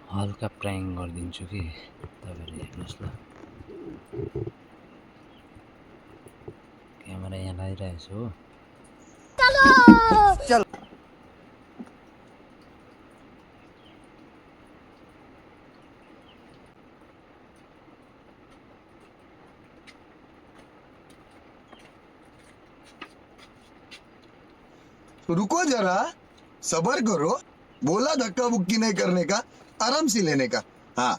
हल्का प्राङ्क गरिदिन्छु कि तपाईँहरू हेर्नुहोस् ल। क्यामेरा यहाँ लगाइरहेको छु हो। रुको जरा, सबर करो। बोला धक्का बुक्की नहीं करने का, आराम से लेने का। हाँ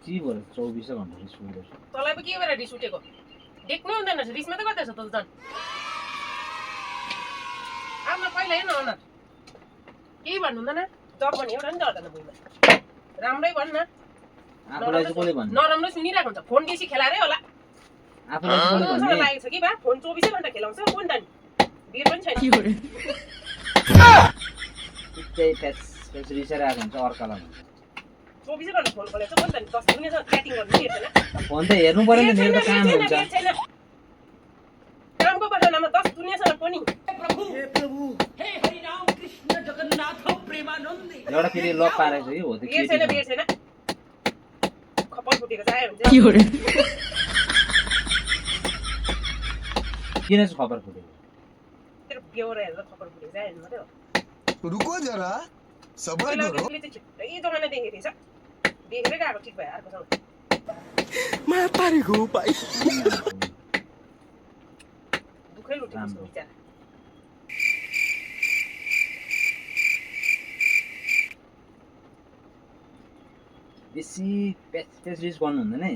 के भयो 24 घन्टा रिस उठ्दैछ। तँलाई पो के भएर रिस उठेको देख्नु हुँदैन रहेछ रिस मात्रै गर्दैछ त झन् आफ्नो पहिला हेर्न अनुहार केही भन्नु हुँदैन जब भने एउटा नि गर्दैन भुइँमा राम्रै भन् न आफूलाई चाहिँ कसले भन्ने? नराम्रो सुनिरहेको हुन्छ फोन बेसी खेलाएरै होला आफूलाई चाहिँ कसले भन्ने? लागेको छ कि बा फोन 24 घण्टा खेलाउँछ कोनि त नि बिर पनि छैन त्यही फ्यास रिसेर आएको हुन्छ अर्कालाई भन्छ। 24 घण्टा फोन खोलेको छ कोनि त नि 10 दुनियाँसँग च्याटिङ गर्नु हेर्दैन फोन त हेर्नु पर्यो नि, मेरो त काम हुन्छ। कामको बहानामा 10 दुनियाँसँग पनि एउटा फेरि लक पारेको छ कि हो त बिर छैन खप्पल फुटेको चाहे हुन्छ किन चाहिँ खबर फुटेको? तेरो बेहोरा हेरेर खप्पल फुटेको चाहे हेर्नु मात्रै हो रुको जरा, सबर करो। छिट्टै जमाना देखेको थिएछ देखेरै गएको ठिक भयो अर्कोसँग मैं पारेको भाइ। दुःखै लुटेको छ बिचारा बेसी पेस रिस गर्नु हुँदैन है।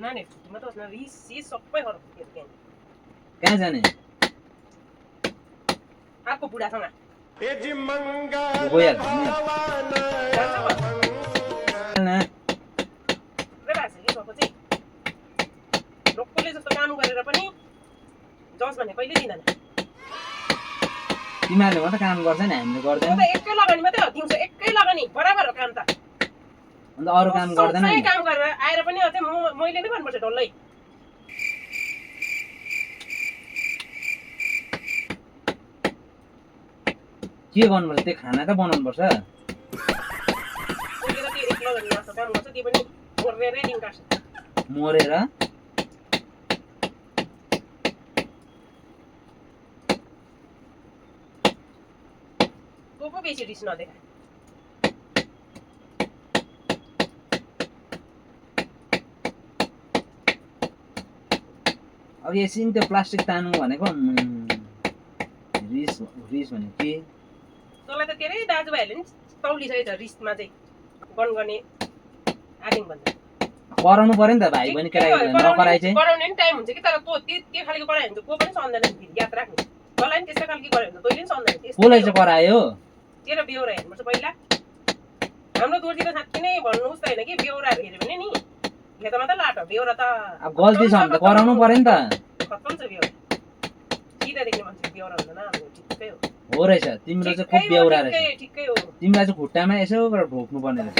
नानीहरू छुट्टीमा त होस् न रिस सिस सबै हराउँछ त्यहाँ कहाँ जाने? अर्को बुढासँग गइहाल्छ नि। थुप्रै भएको छ कि सबको चाहिँ लोकलले जस्तो काम गरेर पनि जज भने कहिले दिँदैन तिमीहरूले मात्रै काम गर्छ नि, हामीले म गर्दैन। त एकै लगानी मात्रै हो दिउँसो एकै लगानी बराबर हो काम त अन्त अरू काम गर्दैन नि। काम गरेर आएर पनि अझै मैले नै गर्नुपर्छ डल्लै के गर्नुपर्छ? त्यो खाना त बनाउनुपर्छ। कोहीले त त्यो एक लगानी जस्तो काम गर्छ त्यो पनि मोरेरै दिन काट्छ मरेर तँ पो बेसी रिस नदेखा अब एकछिन त्यो प्लास्टिक तान्नु भनेको रिस रिस भने के? तँलाई त धेरै दाजुभाइहरूले नि तौलिसकेको छ रिसमा चाहिँ गनगने आदिङ भन्दा कराउनु पर्यो नि त भाइ बहिनी केटा नकराइ चाहिँ। कराउने नि टाइम हुन्छ कि तर तँ त्यो खालको करायो भने त को पनि सम्झँदैन फेरि याद राख्नु तँलाई नि त्यस्तो खालको गऱ्यो भने त तैँले पनि सम्झँदैन कसलाई चाहिँ करायो? तेरो बेहोरा हेर्नुपर्छ पहिला हाम्रो दोर्जी त साँच्चै नै भन्नुहोस् त होइन कि बेहोराहरू हेऱ्यो भने नि खेतमा त लाटो बेहोरा त अब गल्ती छ भने त कराउनु पर्यो नि त। खत्तम छ बेहोरा सिधा देख्ने मान्छे बेहोरा हुँदैन हाम्रो ठिकै हो हो रहेछ, तिम्रो चाहिँ खुब बेहोरा रहेछ। ठिकै हो तिमीलाई चाहिँ खुट्टामा यसो गरेर ढोक्नु पर्ने रहेछ।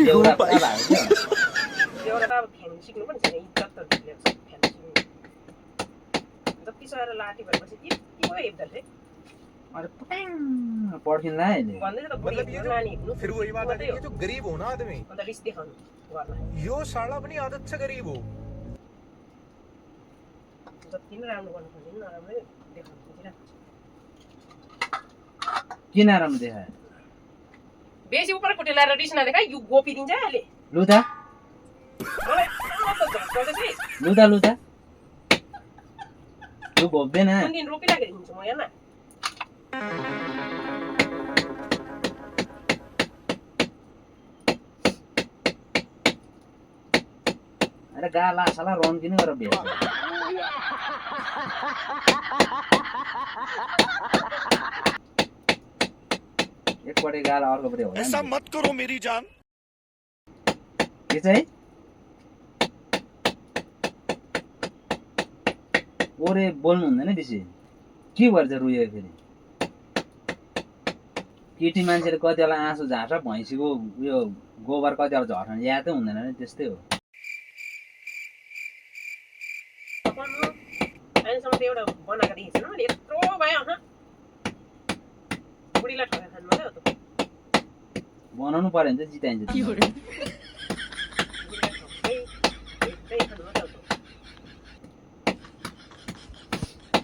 बेहोरा पुरा भएको थियो। बेहोरा त अब फ्यान सिक्नु पनि छैन इज्जत त दिएर फ्यान सिक्नु जति सहेर लाटी भएपछि के पो हेप्दा चाहिँ अरे पुटाङ पड्किँदा अहिले भन्दै त मतलब ये नानी जो फिर वही बात है ये जो गरीब हो ना आदमी अन्त रिस देखाउनु घरमा यो साला अपनी आदत से गरीब हो जति नै राम्रो गर्नु खोज्यो नि नराम्रै देखाउनु खोजिरहेको छ किन राम्रो देखायो? बेसी उपर कुटे लाएर रिस नदेखा यो गोपी दिन्छ अहिले लु त मलाई कस्तो झट्ट गर्दैछ लु त लु घोप्दैन। कुन दिन रोपिराखेर दिन्छु म हेर्न अरे गाला साला रन किन गरेर भेट्छ? एकपट्टि गाला अर्कोपट्टि होला ऐसा मत करो मेरी जान के चाहिँ ओरे बोल्नु हुँदैन बेसी के भएर रुयो फेरि केटी मान्छेले कति बेला आँसु झार्छ भैँसीको उयो गोबर कति बेला झर्छ यादै हुँदैन नि त्यस्तै हो अहिलेसम्म त एउटा बनाएको देखेको छैन मैले यत्रो भयो बुढीलाई ठगेर खानु पर्यो त बनाउनु पर्यो भने चाहिँ जिताइन्छ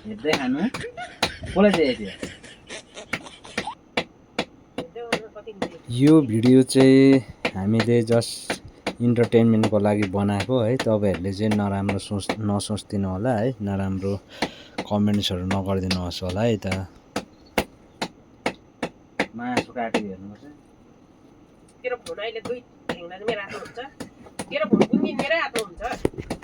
हेर्दै खानु कसलाई चाहिँ यो भिडियो चाहिँ हामीले जस्ट इन्टरटेनमेन्टको लागि बनाएको है तपाईँहरूले चाहिँ नराम्रो नसोचिदिनु होला है नराम्रो कमेन्ट्सहरू नगरिदिनु होस् होला है त मासु काटेको हेर्नुपर्छ तेरो फोन अहिले दुई ठेङ्गा चाहिँ मेरो हातमा हुन्छ तेरो फोन कुन दिन मेरै हातमा हुन्छ